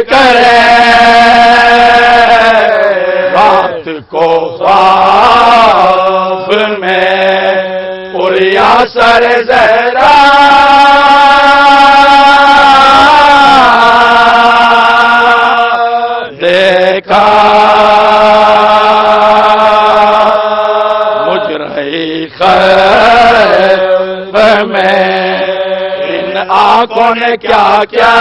کرے رات کو خواب میں پوریا سر زہرا دیکھا مجرحی خواب میں ان آنکھوں نے کیا کیا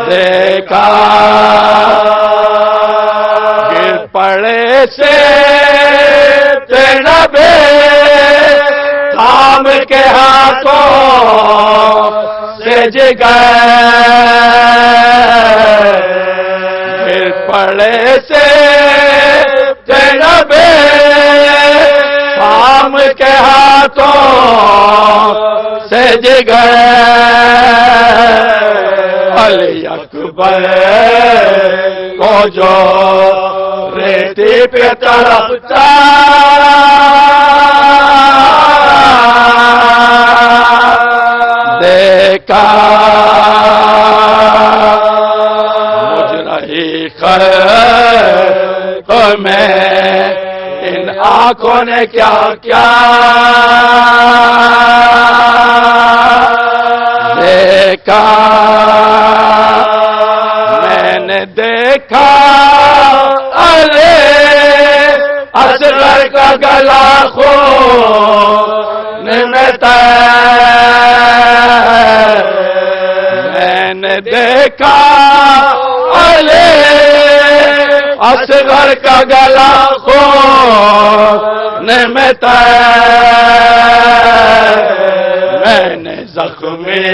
دیکھا گر پڑے سے تیرا بے تھام کے ہاتھوں سے جگر گر پڑے سے تیرا بے تھام کے ہاتھوں سے جگر علی اکبر کو جو ریتی پہ تڑپتا دیکھا مجرحی خواب میں ان آنکھوں نے کیا کیا دیکھا میں نے دیکھا علی اصغر کا گلا خون میں تیر میں نے دیکھا علی اصغر کا گلا خون میں تیر میں نے زخمی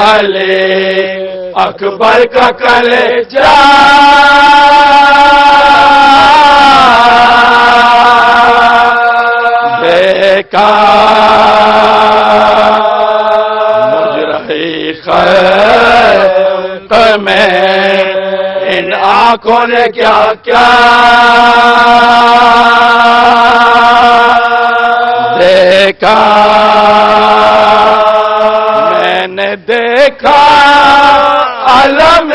علی اکبر کا کلیجہ دیکھا مجرحی خواب میں ان آنکھوں نے کیا کیا دیکھا میں نے دیکھا عالم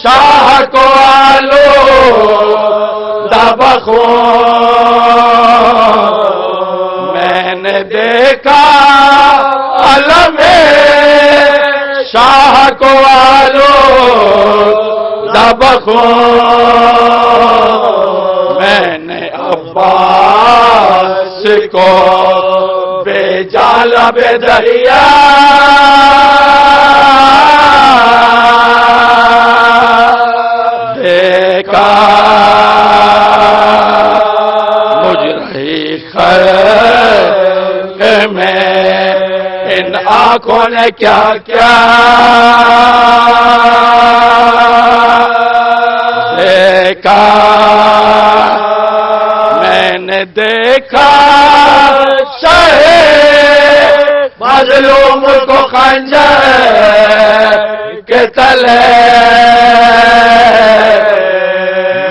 شاہ کو آلو بخون میں نے دیکھا عالم شاہ کو آلو بخون میں نے عباس کو بے جال بے دریا دیکھا مجرحی خواب میں ان آنکھوں نے کیا کیا دیکھا میں نے دیکھا شاہ مظلوم کو خنجر کے تلے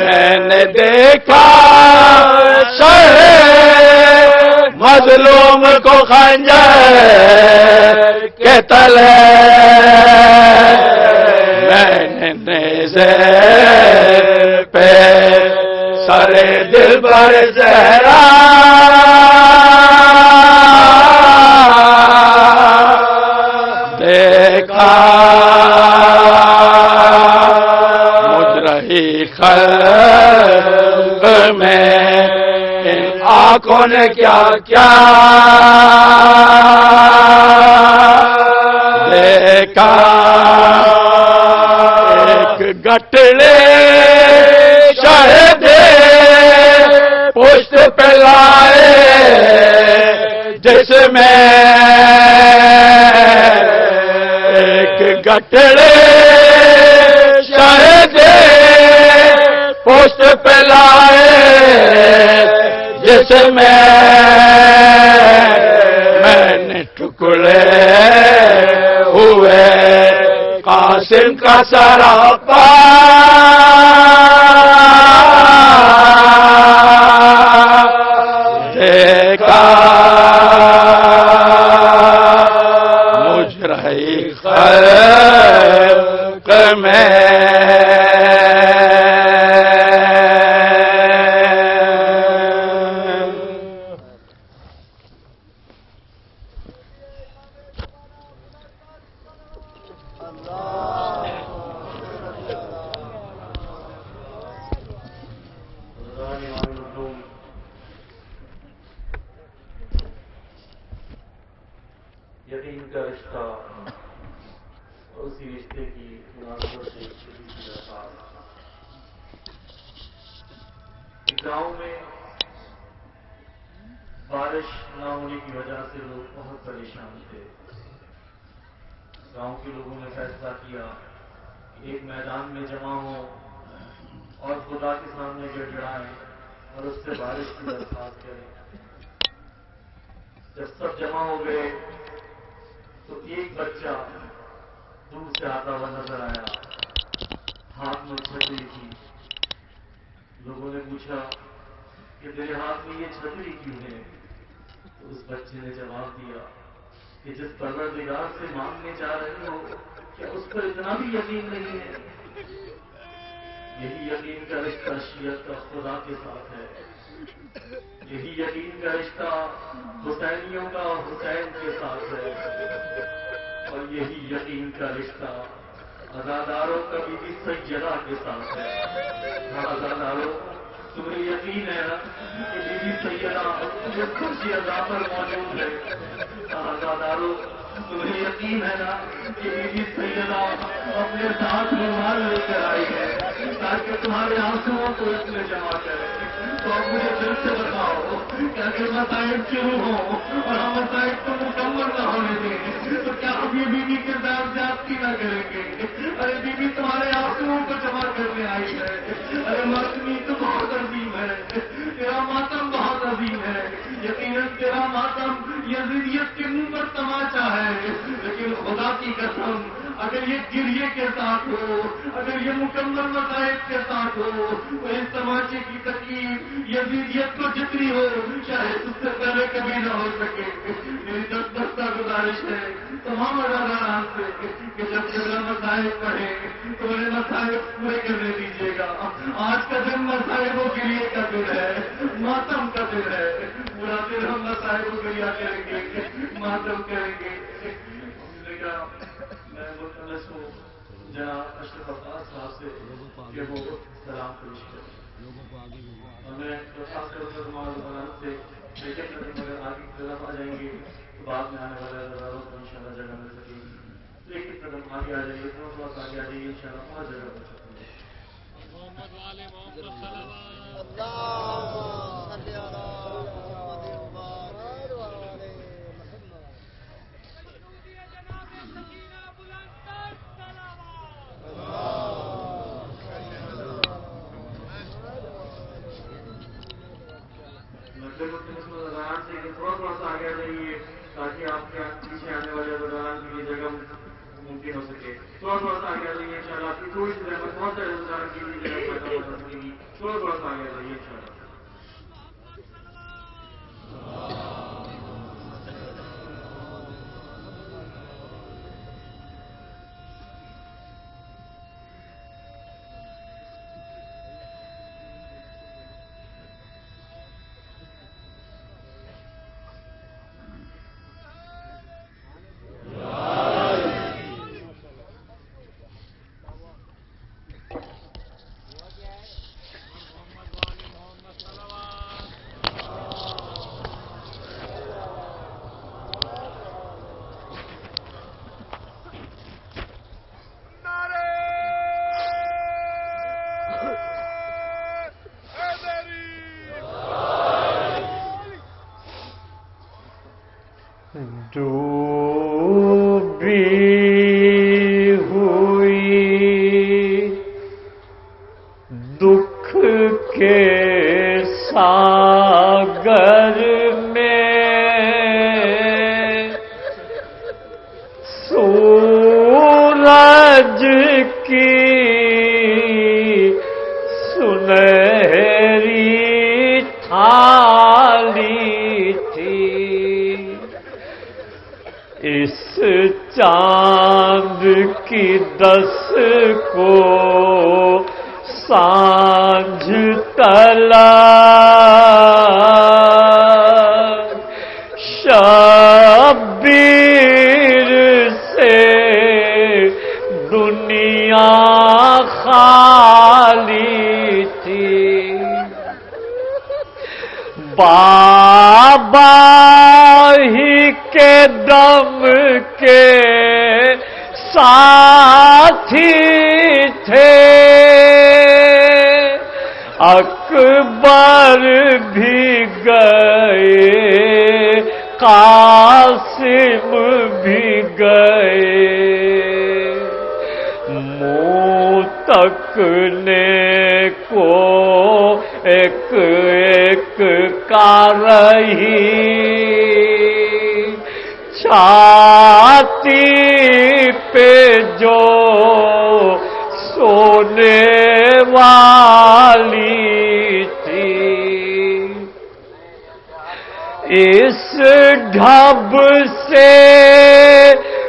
میں نے دیکھا شاہ مظلوم کو خنجر کے تلے میں نے نیزے پہ سر دلبر زہرا دیکھا مجرحی خواب میں ان آنکھوں نے کیا کیا دیکھا ایک گٹڑے شہد پشت پہ لائے جس میں ایک گٹڑے شہد پشت پہ لائے جس میں نے ٹکڑے ہوئے قاسم کا سراپا دیکھا خلق میں یقین کا رشتہ اور اسی رشتے کی مناسبت سے گاؤں میں بارش نہ ہونے کی وجہ سے لوگ بہت پریشان تھے. گاؤں کے لوگوں نے فیصلہ کیا کہ ایک میدان میں جمع ہو اور خدا کے سامنے گڑ گڑائیں اور اس سے بارش کی درخواست کریں. جب سب جمع ہو گئے تو ایک بچہ دور سے آتا ہوا نظر آیا, ہاتھ میں چھتری تھی. لوگوں نے پوچھا کہ تیرے ہاتھ میں یہ چھتری کیوں ہے؟ تو اس بچے نے جواب دیا کہ جس پروردگار سے مانگنے جا رہے ہو کیا اس پر اتنا بھی یقین نہیں ہے؟ یہی یقین کا رشتہ شیعت کا خدا کے ساتھ ہے. یہی یقین کا رشتہ حسینیوں کا حسین کے ساتھ ہے. اور یہی یقین کا رشتہ عزاداروں کا بی بی سیدہ کے ساتھ ہے. عزاداروں, تمہیں یقین ہے نا کہ بی بی سیدہ جو کرسی عزا پر موجود ہے؟ عزاداروں, تمہیں یقین ہے نا کہ بی بی سیدہ اپنے ساتھ رومال لے کر آئی ہے تاکہ تمہارے آنسوؤں کو اس میں جمع کرے. تو اب مجھے دل سے بتاؤ کہ اگر مسائل شروع ہوں اور ہم مسائل کو مکمل نہ ہونے دیں تو کیا اب یہ بی بی کے ساتھ زیادتی نہ کریں گے؟ ارے بی بی تمہارے آنسوؤں کو جمع کرنے آئی ہے. ارے ماتمی تو بہت عظیم ہے, تیرا ماتم بہت عظیم ہے. یقیناً تیرا ماتم یزیدیت کے منہ پر تماچا ہے, لیکن خدا کی قسم اگر یہ گریے کے ساتھ ہو, اگر یہ مکمل مسائل کے ساتھ ہو تو اس تماچے کی تکلیف یزیدیت کو جتنی ہو شاید اس سے پہلے کبھی نہ ہو سکے. میری دستہ گزارش ہے تمام عزاداران سے کہ جب میرا مسائل پڑھے تو میرے مسائل پورے کرنے دیجیے گا. آج کا دن مسائلوں کے لیے کا دن ہے, ماتم کا دن ہے. پورا دن ہم مسائلوں کے لیے کریں گے, ماتم کریں گے. میں ملتمس ہوں جناب اشرف عباس صاحب سے کہ وہ سلام پیش کریں. اور میں خاص طور پر سے لیکن اگر آگے کی طرف آ جائیں گے تو بعد میں آنے والے اداروں کو ان شاء اللہ جگہ مل سکے گی. ایک ایک قدم آگے آ جائیے, تھوڑا سا آگے آ جائیے, ان شاء اللہ بہت جگہ مل سکتی ہے. تھوڑا سا آگے آ جائیے تاکہ آپ کے پیچھے آنے والے دوران کے لیے جگہ ممکن ہو سکے. تھوڑا سا آگے آ جائیے, ان شاء اللہ آپ کی تھوڑی سی رحمت بہت سارے دوران کے لیے جگہ پیدا ہو سکے گی. تھوڑا سا آگے آ جائیے ان شاء اللہ. ڈوبی ہوئی دکھ کے ساگر میں سورج کی سنہری تھالی تھی. اس چاند کی 10 کو سانجھ طلب شبیر سے دنیا خالی تھی، بابا ہی کے دم کے ساتھی تھے، اکبر بھی گئے قاسم بھی گئے، منہ تکنے کو ایک ایک کا رہی، چھاتی پہ جو سونے والی تھی، اس ڈھب سے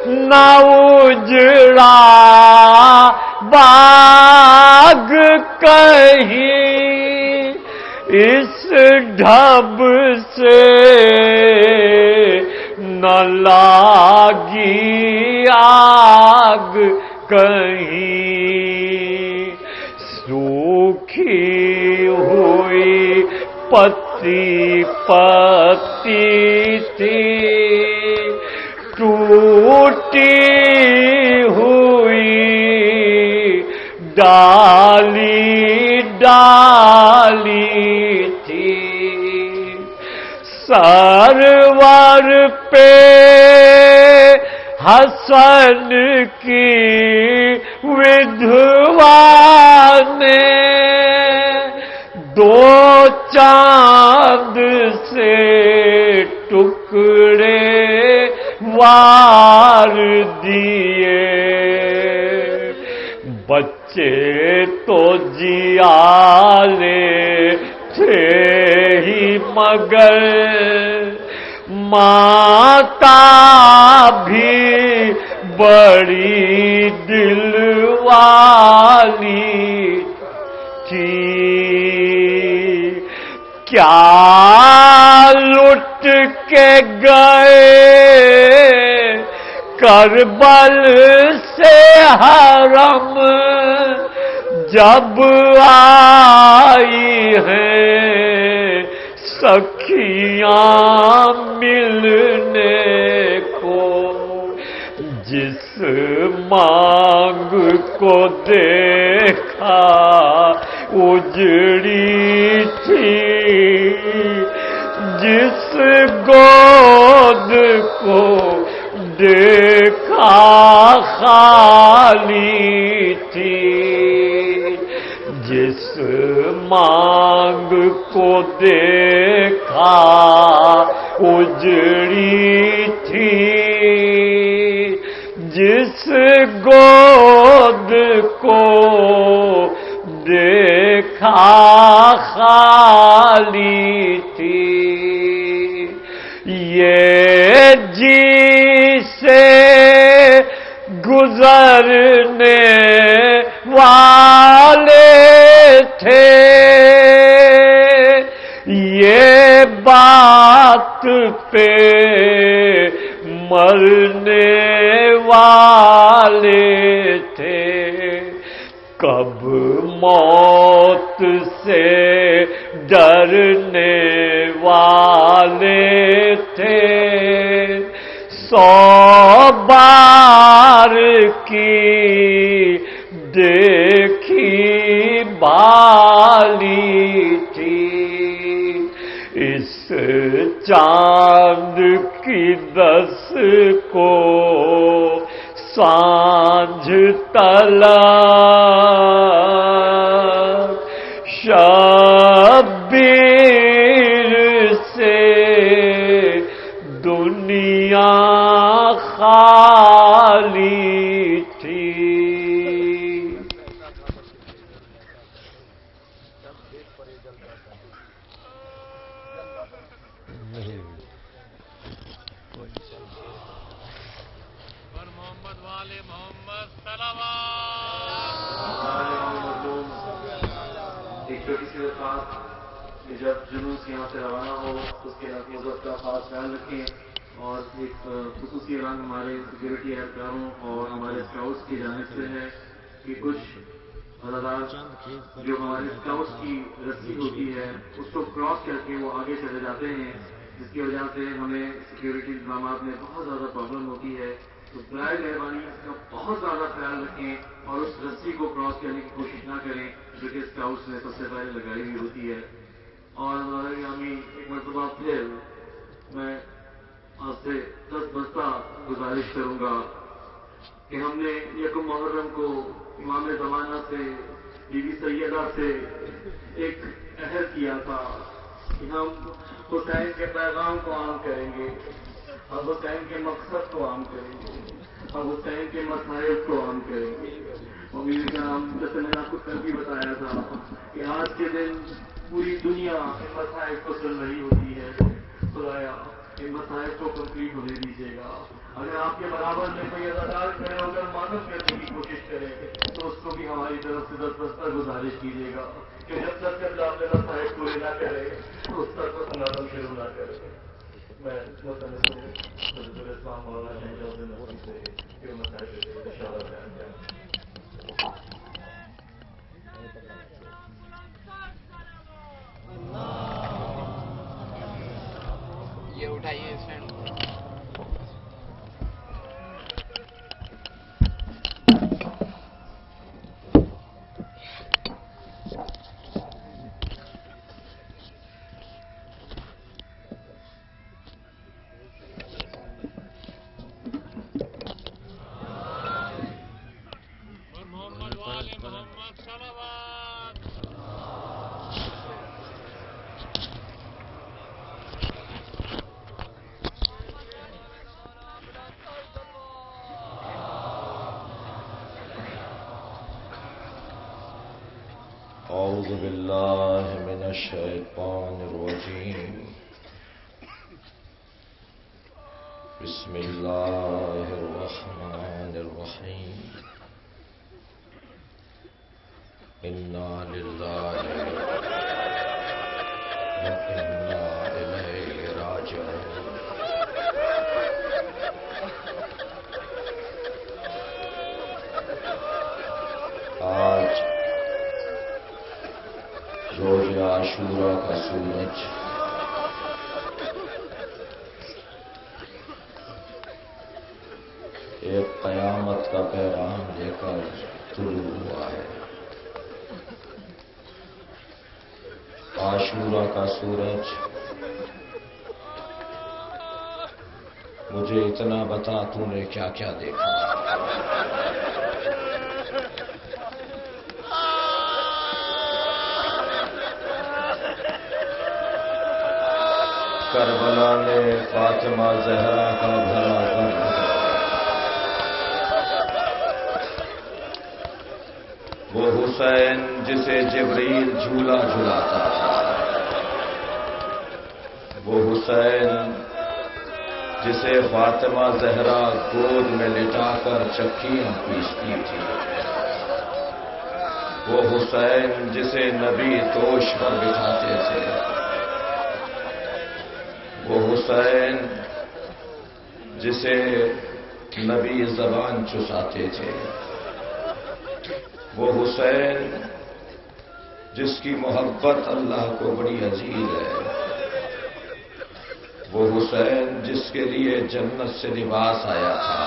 نہ اجڑا باغ کہیں، اس ڈھب سے نہ لاگی آگ کہیں، سوکھی ہوئی پتی پتی تھی، ٹوٹی ہوئی ڈالی ڈالی تھی، سرور پہ حسن کی ودھوا نے 2 چاند سے ٹکڑے وار دیے، بچے تو جیالے تھے ہی مگر ماتا بھی بڑی دل والی تھی، کیا لٹ کے گئے کربل سے حرم، جب آئی ہیں سکھیاں ملنے کو، جس مانگ کو دیکھا اجڑی تھی، جس گود کو دیکھا خالی تھی، جس مانگ کو دیکھا اجڑی تھی، جس گود کو دیکھا خالی تھی، یہ جی سے گزرنے والے تھے، یہ بات پہ مرنے والے تھے، کب موت سے ڈرنے والے تھے، 100 بار کی دیکھی بھالی تھی، اس چاند کی 10 کو سانجھ طلب شبیر سے دنیا خالی تھی۔ ایک چھوٹی سی بات کہ جب جلوس یہاں سے روانہ ہو اس کے نظم کا خاص خیال رکھیں اور ایک خصوصی اعلان ہمارے سیکورٹی اہلکاروں اور ہمارے اسکاؤٹس کی جانب سے ہے کہ کچھ حضرات جو ہمارے اسکاؤٹس کی رسی ہوتی ہے اس کو کراس کر کے وہ آگے چلے جاتے ہیں، جس کی وجہ سے ہمیں سیکورٹی انتظامات میں بہت زیادہ پرابلم ہوتی ہے. تو برائے مہربانی اس کا بہت زیادہ خیال رکھیں اور اس رسی کو کراس کرنے کی کوشش نہ کریں جو کہ اسکاؤٹس نے سب سے پہلے لگائی ہوئی ہوتی ہے. اور ہمارے یامی ایک مرتبہ پھر میں آپ سے بستہ گزارش کروں گا کہ ہم نے یکم محرم کو امام زمانہ سے بی بی سیدہ سے ایک عہد کیا تھا کہ ہم حسین کے پیغام کو عام کریں گے، ہم حسین کے مقصد کو عام کریں گے، ہم حسین کے مسائل کو عام کریں گے. امید کرام جیسے میں نے آپ کو کل بھی بتایا تھا کہ آج کے دن پوری دنیا ان مسائل کو سن رہی ہوتی ہے. خدایا ان مسائل کو کمپلیٹ ہونے دیجیے گا. اگر آپ کے برابر میں کوئی اداکار کھڑے ہو کر مدد کرنے کی کوشش کرے تو اس کو بھی ہماری طرف سے دستبستہ گزارش کیجیے گا کہ جب تک کہ اللہ اپنے مسائل پورے نہ کرے تو اس تک وہ تناظم شروع نہ کرے. میں اسلام مولانا شہنشاہ سے کہ وہ مسائل انشاءاللہ بیان کریں. یہ اٹھائیے اسٹینڈ. أعوذ بالله من الشيطان الرجيم. بسم الله الرحمن الرحيم. إنا لله وإنا إليه راجعون. آج روز عاشورہ کا سورج ایک قیامت کا پیغام لے کر طلوع ہوا ہے. عاشورہ کا سورج مجھے اتنا بتا تو نے کیا کیا دیکھا. کربلا نے فاطمہ زہرا کا بھلا کر دیا. وہ حسین جسے جبریل جھولا جھلاتا تھا، وہ حسین جسے فاطمہ زہرا گود میں لٹا کر چکیاں پیستی تھی، وہ حسین جسے نبی توش پر بٹھاتے تھے، وہ حسین جسے نبی زبان چساتے تھے، وہ حسین جس کی محبت اللہ کو بڑی عزیز ہے، وہ حسین جس کے لیے جنت سے لباس آیا تھا،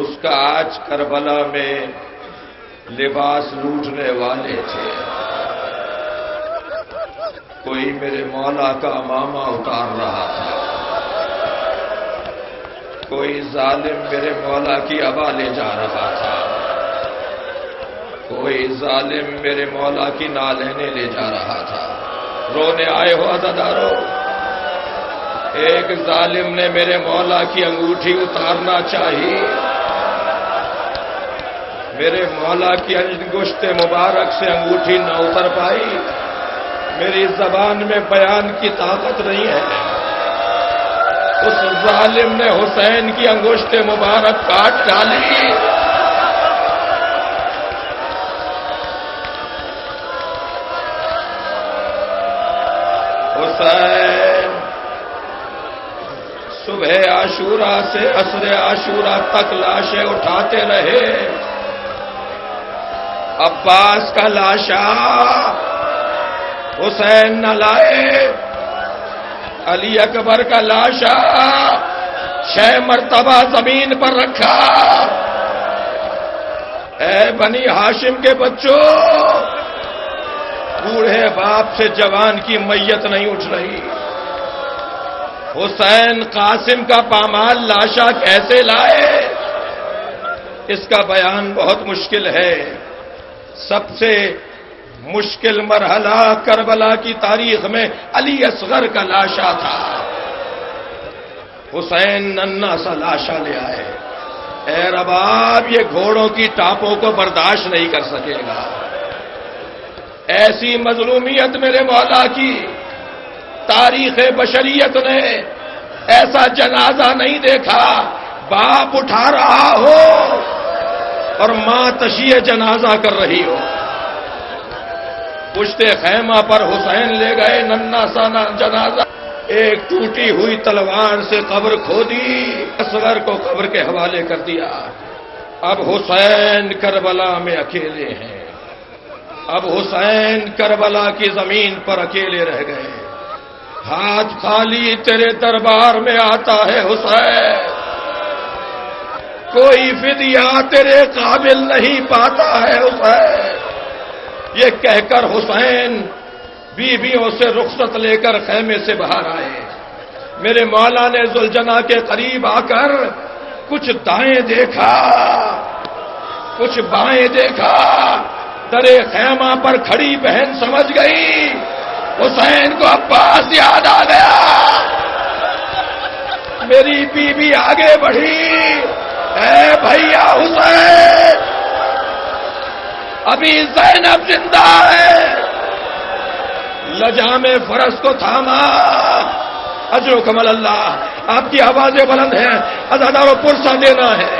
اس کا آج کربلا میں لباس لوٹنے والے تھے. کوئی میرے مولا کا امامہ اتار رہا تھا، کوئی ظالم میرے مولا کی عبا لے جا رہا تھا، کوئی ظالم میرے مولا کی نالہنے لے جا رہا تھا. رونے آئے ہو عزادارو، ایک ظالم نے میرے مولا کی انگوٹھی اتارنا چاہی، میرے مولا کی انگشت مبارک سے انگوٹھی نہ اتر پائی. میری زبان میں بیان کی طاقت نہیں ہے، اس ظالم نے حسین کی انگشت مبارک کاٹ ڈالی. حسین صبح عاشورہ سے عصر عاشورہ تک لاشیں اٹھاتے رہے. عباس کا لاشا حسین نہ لائے. علی اکبر کا لاشا 6 مرتبہ زمین پر رکھا. اے بنی ہاشم کے بچوں، بوڑھے باپ سے جوان کی میت نہیں اٹھ رہی. حسین قاسم کا پامال لاشا کیسے لائے؟ اس کا بیان بہت مشکل ہے. سب سے مشکل مرحلہ کربلا کی تاریخ میں علی اصغر کا لاشا تھا. حسین ننھا سا لاشا لے آئے. اے رباب، یہ گھوڑوں کی ٹاپوں کو برداشت نہیں کر سکے گا. ایسی مظلومیت میرے مولا کی تاریخ بشریت نے ایسا جنازہ نہیں دیکھا. باپ اٹھا رہا ہو اور ماں تشیع جنازہ کر رہی ہو. پشت خیمہ پر حسین لے گئے ننھا سا جنازہ. ایک ٹوٹی ہوئی تلوار سے قبر کھودی، اصغر کو قبر کے حوالے کر دیا. اب حسین کربلا میں اکیلے ہیں. اب حسین کربلا کی زمین پر اکیلے رہ گئے. ہاتھ خالی تیرے دربار میں آتا ہے حسین. کوئی فدیہ تیرے قابل نہیں پاتا ہے حسین. یہ کہہ کر حسین بیویوں سے رخصت لے کر خیمے سے باہر آئے. میرے مولا نے ذوالجناح کے قریب آ کر کچھ دائیں دیکھا، کچھ بائیں دیکھا. درے خیمہ پر کھڑی بہن سمجھ گئی حسین کو عباس یاد آ گیا. میری بیوی آگے بڑھی. اے بھیا حسین، ابھی زینب زندہ ہے. لجام فرس کو تھاما. اجر و کمل اللہ. آپ کی آوازیں بلند ہیں. عزاداروں پرسہ دینا ہے.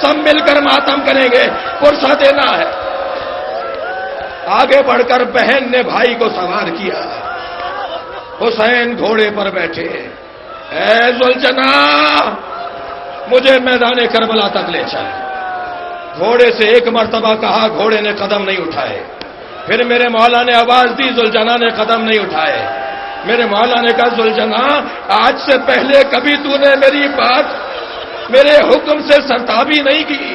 سب مل کر ماتم کریں گے. پرسہ دینا ہے. آگے بڑھ کر بہن نے بھائی کو سوار کیا. حسین گھوڑے پر بیٹھے. اے ذوالجناح، مجھے میدان کربلا تک لے چل. گھوڑے سے ایک مرتبہ کہا، گھوڑے نے قدم نہیں اٹھائے. پھر میرے مولا نے آواز دی، ذوالجناح نے قدم نہیں اٹھائے. میرے مولا نے کہا، ذوالجناح، آج سے پہلے کبھی تو نے میری بات، میرے حکم سے سرتابی نہیں کی.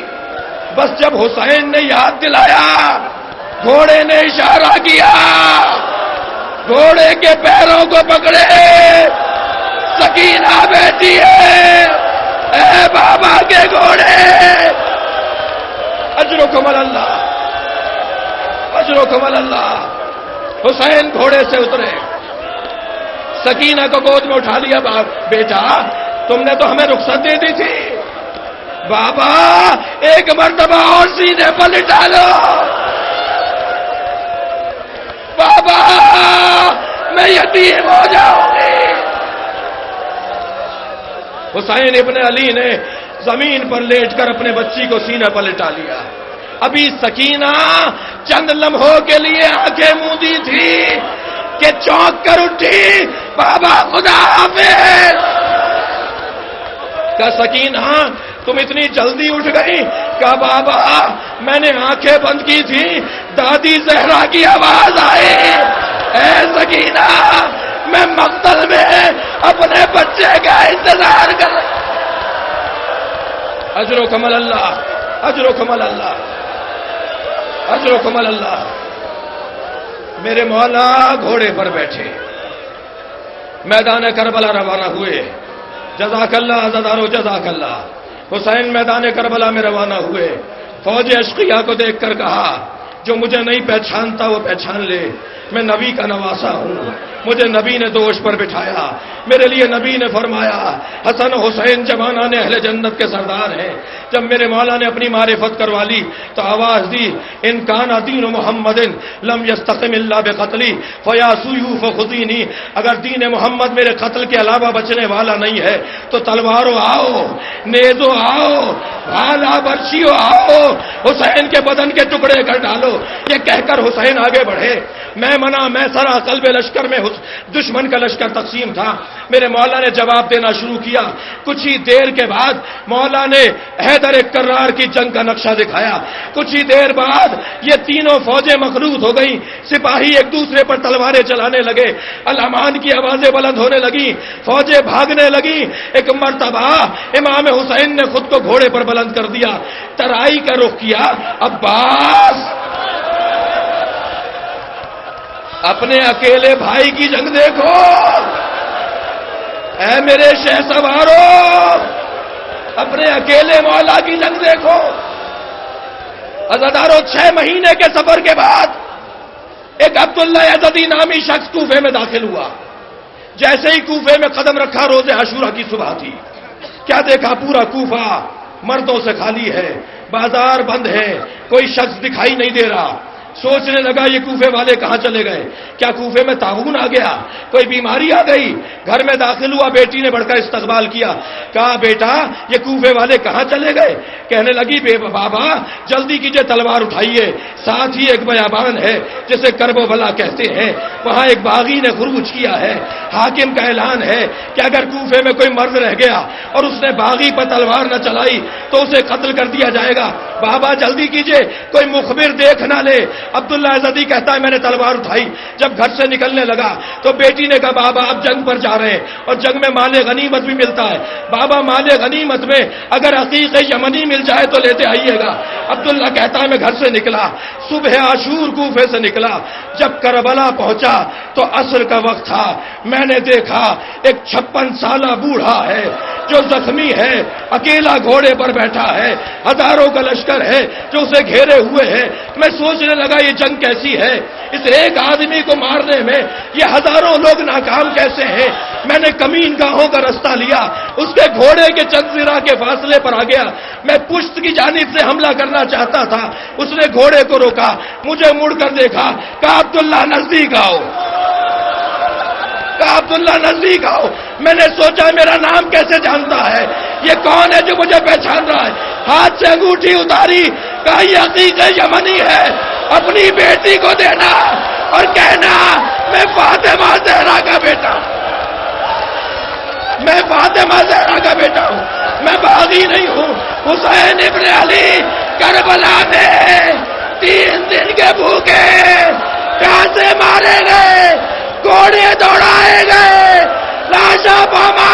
بس جب حسین نے یاد دلایا، گھوڑے نے اشارہ کیا، گھوڑے کے پیروں کو پکڑے. سکینہ بیٹی ہے. اے بابا کے گھوڑے. اجر و کمل اللہ، اجر و کمل اللہ. حسین گھوڑے سے اترے. سکینہ کو گود میں اٹھا لیا. بیٹا، تم نے تو ہمیں رخصت دے دی تھی. بابا ایک مرتبہ اور سینے پر لٹا لو. بابا میں یتیم ہو جاؤں گی. حسین ابن علی نے زمین پر لیٹ کر اپنے بچی کو سینے پر لٹا لیا. ابھی سکینہ چند لمحوں کے لیے آنکھیں موندی تھی کہ چونک کر اٹھی. بابا خدا حافظ. کہا، سکینہ تم اتنی جلدی اٹھ گئی؟ کہا، بابا میں نے آنکھیں بند کی تھی، دادی زہرا کی آواز آئی. اے سکینہ، میں مقتل میں اپنے بچے کا انتظار کر رہا. اجر و کمل اللہ، اجر و کمل اللہ، اجر و کمل اللہ. میرے مولا گھوڑے پر بیٹھے میدان کربلا روانہ ہوئے. جزاک اللہ عزادارو، جزاک اللہ. حسین میدان کربلا میں روانہ ہوئے. فوج اشقیاء کو دیکھ کر کہا، جو مجھے نہیں پہچانتا وہ پہچان لے، میں نبی کا نواسا ہوں. مجھے نبی نے دوش پر بٹھایا، میرے لیے نبی نے فرمایا حسن حسین جوانان اہل جنت کے سردار ہیں۔ جب میرے مولا نے اپنی معرفت کروا لی تو آواز دی ان کان دین محمد لم یستقم الا بقتلی فیا سیوف خذینی، اگر دین محمد میرے قتل کے علاوہ بچنے والا نہیں ہے تو تلواروں آؤ، نیزو آؤ، بھالا برچیو آؤ، حسین کے بدن کے ٹکڑے کر ڈالو۔ یہ کہہ کر حسین آگے بڑھے، میں منع میں سرا، قلب لشکر میں دشمن کا لشکر تقسیم تھا۔ میرے مولا نے جواب دینا شروع کیا۔ کچھ ہی دیر کے بعد مولا نے حیدر کرار کی جنگ کا نقشہ دکھایا۔ کچھ ہی دیر بعد یہ تینوں فوجیں مخلوط ہو گئیں، سپاہی ایک دوسرے پر تلواریں چلانے لگے، الامان کی آوازیں بلند ہونے لگیں، فوجیں بھاگنے لگیں۔ ایک مرتبہ امام حسین نے خود کو گھوڑے پر بلند کر دیا، ترائی کا رخ کیا، عباس اپنے اکیلے بھائی کی جنگ دیکھو، اے میرے شہ سوارو، اپنے اکیلے مولا کی جنگ دیکھو۔ عزادارو 6 مہینے کے سفر کے بعد ایک عبداللہ یزدی نامی شخص کوفے میں داخل ہوا۔ جیسے ہی کوفے میں قدم رکھا، روز عاشورہ کی صبح تھی۔ کیا دیکھا؟ پورا کوفہ مردوں سے خالی ہے، بازار بند ہے، کوئی شخص دکھائی نہیں دے رہا۔ سوچنے لگا یہ کوفے والے کہاں چلے گئے؟ کیا کوفے میں طاعون آ گیا؟ کوئی بیماری آ گئی؟ گھر میں داخل ہوا، بیٹی نے بڑھ کر استقبال کیا، کہا بیٹا یہ کوفے والے کہاں چلے گئے؟ کہنے لگی بابا جلدی کیجئے، تلوار اٹھائیے، ساتھ ہی ایک بیابان ہے جسے کرب و بلا کہتے ہیں، وہاں ایک باغی نے خروج کیا ہے، حاکم کا اعلان ہے کہ اگر کوفے میں کوئی مرد رہ گیا اور اس نے باغی پر تلوار نہ چلائی تو اسے قتل کر دیا جائے گا، بابا جلدی کیجئے، کوئی مخبر دیکھ نہ لے۔ عبداللہ یزدی کہتا ہے میں نے تلوار اٹھائی، جب گھر سے نکلنے لگا تو بیٹی نے کہا بابا اب جنگ پر جا رہے ہیں اور جنگ میں مال غنیمت بھی ملتا ہے، بابا مال غنیمت میں اگر عقیق یمنی مل جائے تو لیتے آئیے گا۔ عبداللہ کہتا ہے میں گھر سے نکلا، صبح عاشور کوفے سے نکلا، جب کربلا پہنچا تو عصر کا وقت تھا۔ میں نے دیکھا ایک 56 سالہ بوڑھا ہے جو زخمی ہے، اکیلا گھوڑے پر بیٹھا ہے، ہزاروں کا لشکر ہے جو اسے گھیرے ہوئے ہے۔ میں سوچنے لگا یہ جنگ کیسی ہے؟ اس ایک آدمی کو مارنے میں یہ ہزاروں لوگ ناکام کیسے ہیں؟ میں نے کمین گاہوں کا رستہ لیا، اس کے گھوڑے کے چند ذرا کے فاصلے پر آ گیا، میں پشت کی جانب سے حملہ کرنا چاہتا تھا، اس نے گھوڑے کو روکا، مجھے مڑ کر دیکھا، کہا عبداللہ نزدیک آؤ، کہا عبداللہ نزدیک آؤ۔ میں نے سوچا میرا نام کیسے جانتا ہے، یہ کون ہے جو مجھے پہچان رہا ہے؟ ہاتھ سے انگوٹھی اتاری، کہا یہ عقیق یمنی ہے، اپنی بیٹی کو دینا اور کہنا میں فاطمہ زہرا کا بیٹا ہوں، میں فاطمہ زہرا کا بیٹا ہوں، میں باغی نہیں ہوں۔ حسین ابن علی کربلا میں 3 دن کے بھوکے پیاسے مارے گئے، گھوڑے دوڑائے گئے، لاشا پاما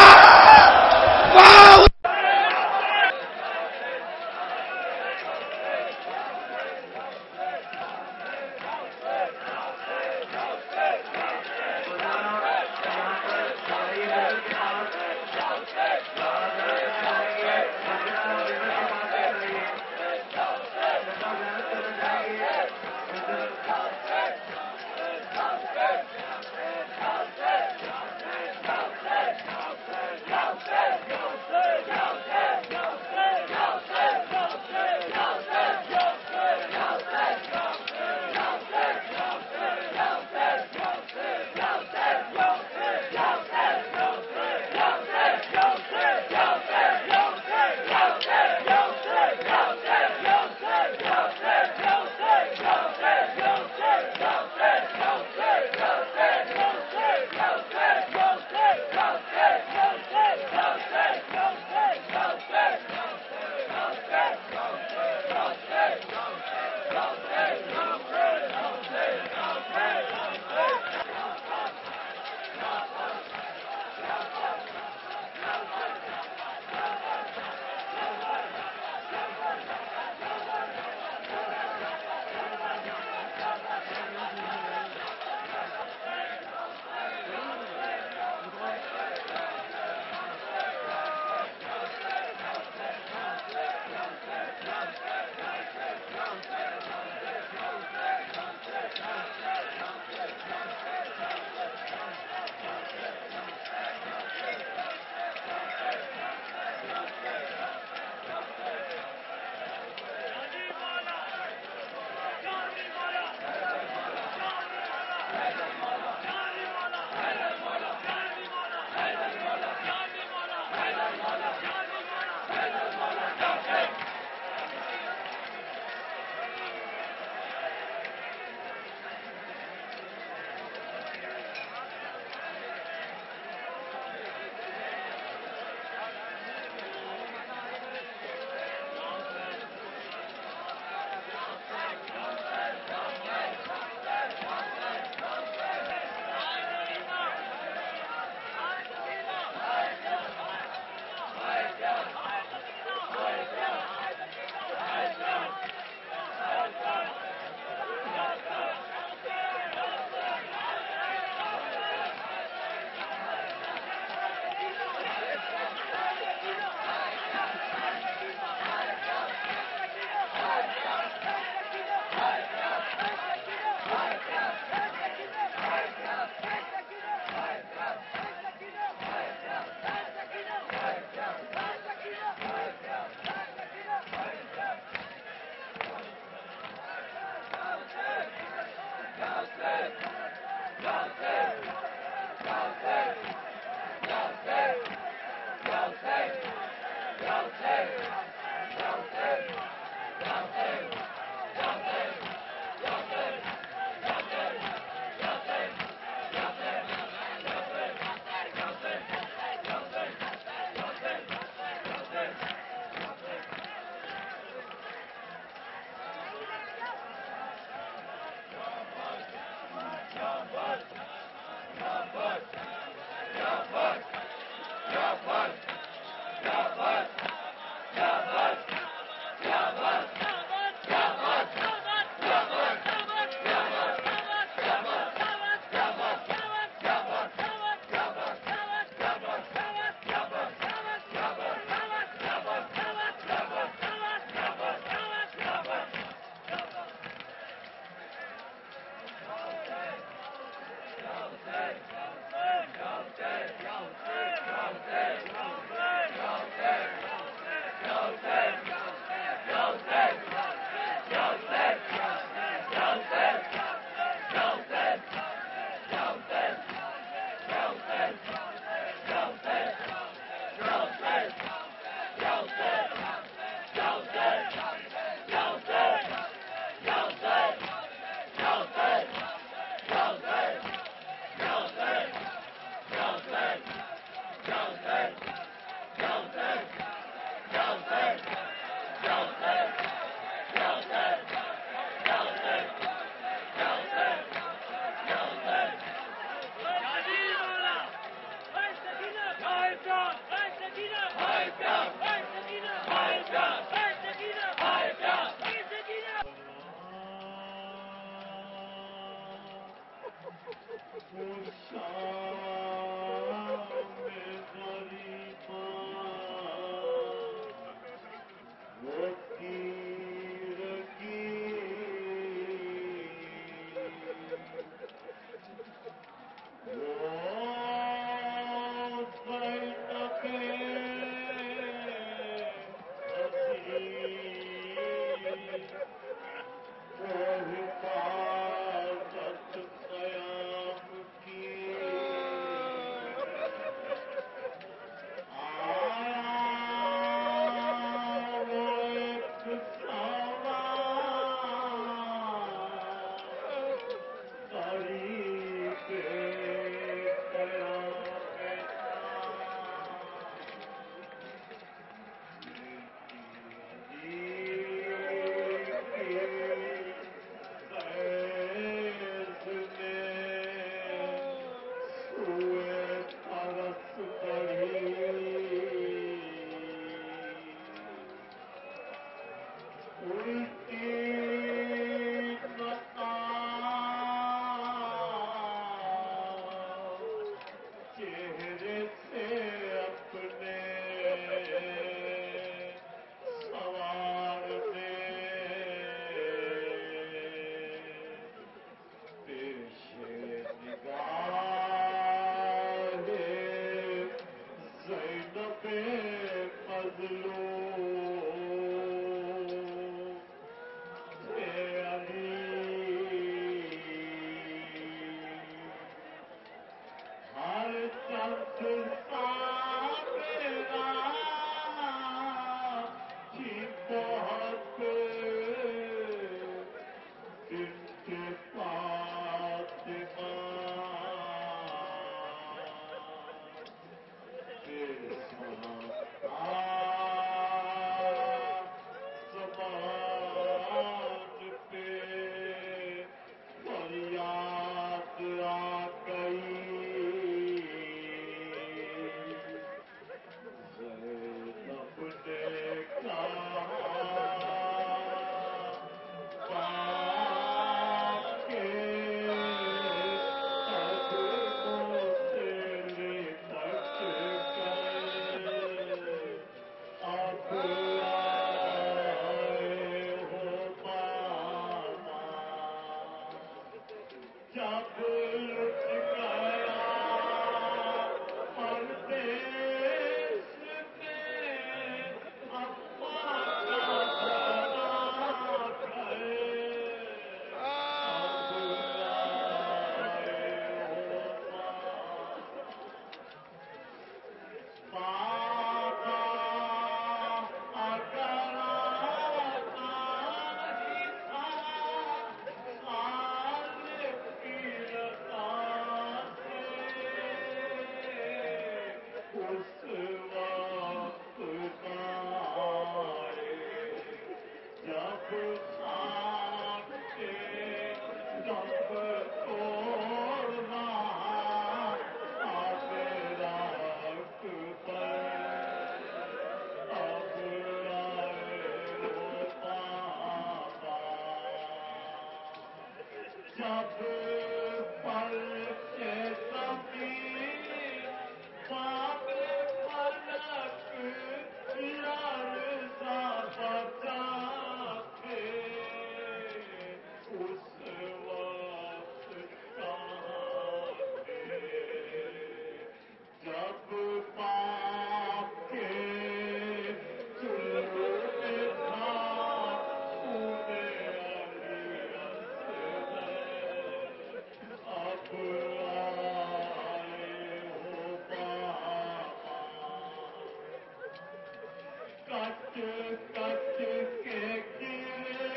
کچ کے گرے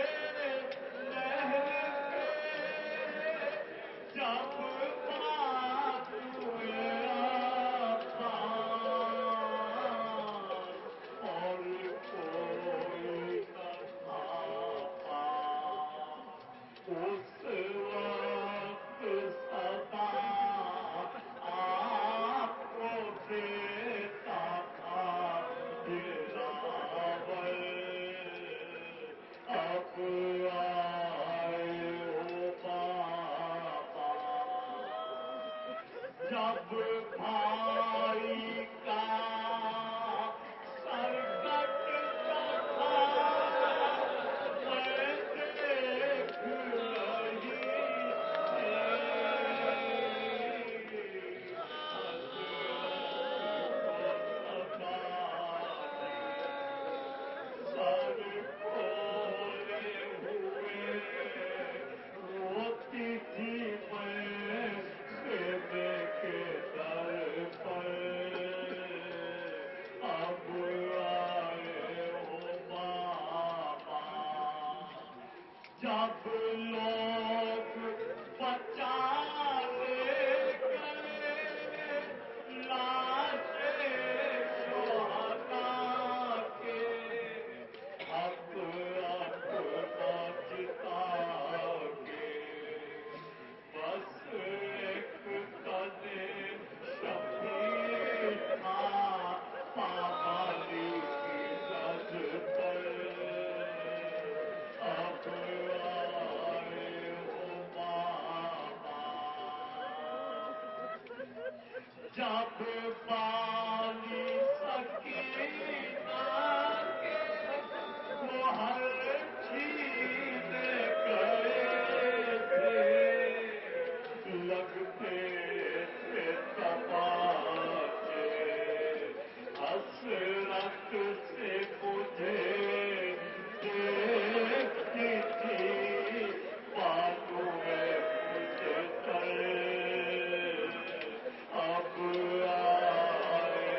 لہر کے جب بات ہوئے آسان اور کوئی نہ تھا پاس اس وقت صدا آپ کو دیتا تھا دلاور اب آئے ہو بابا جب بھائی کا سر کٹتا تھا میں دیکھ رہی سر کھولے ہوئے روتی تھی میں سینے کے در پر اب آئے ہو بابا جب لوگ بچا لے گئے لاشیں شہداء کے اب بچتا کے بس ایک قدے شبیر تھا پابالی کی رج پر اب آئے ہو بابا جب بالی سکینہ کے وہ ہر چیز گئے تھے لگتے تھے تماچے حسرت سے مجھے دیکھتی تھی بالوں میں مجھے تر اب آئے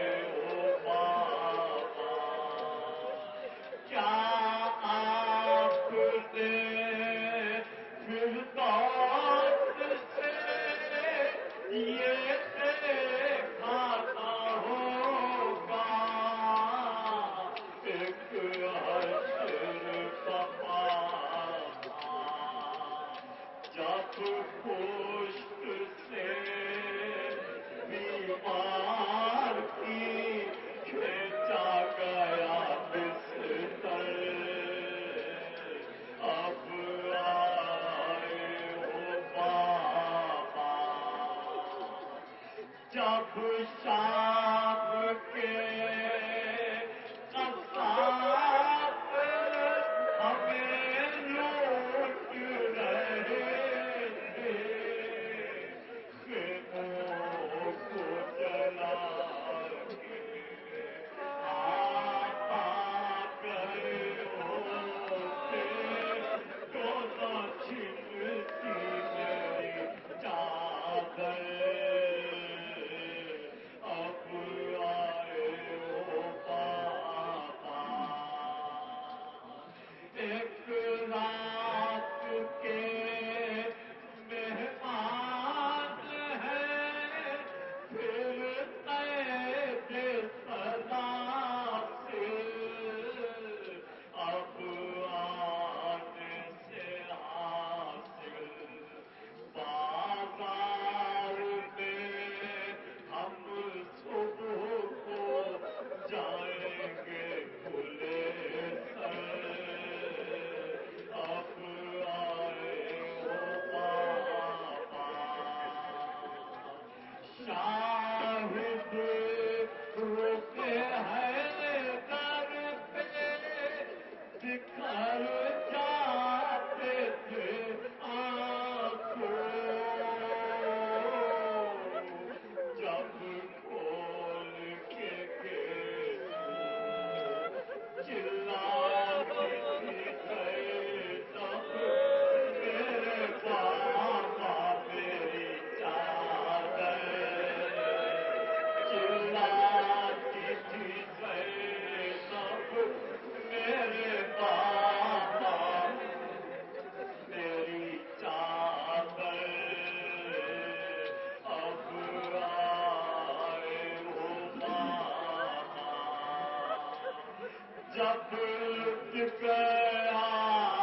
جب لٹ گیا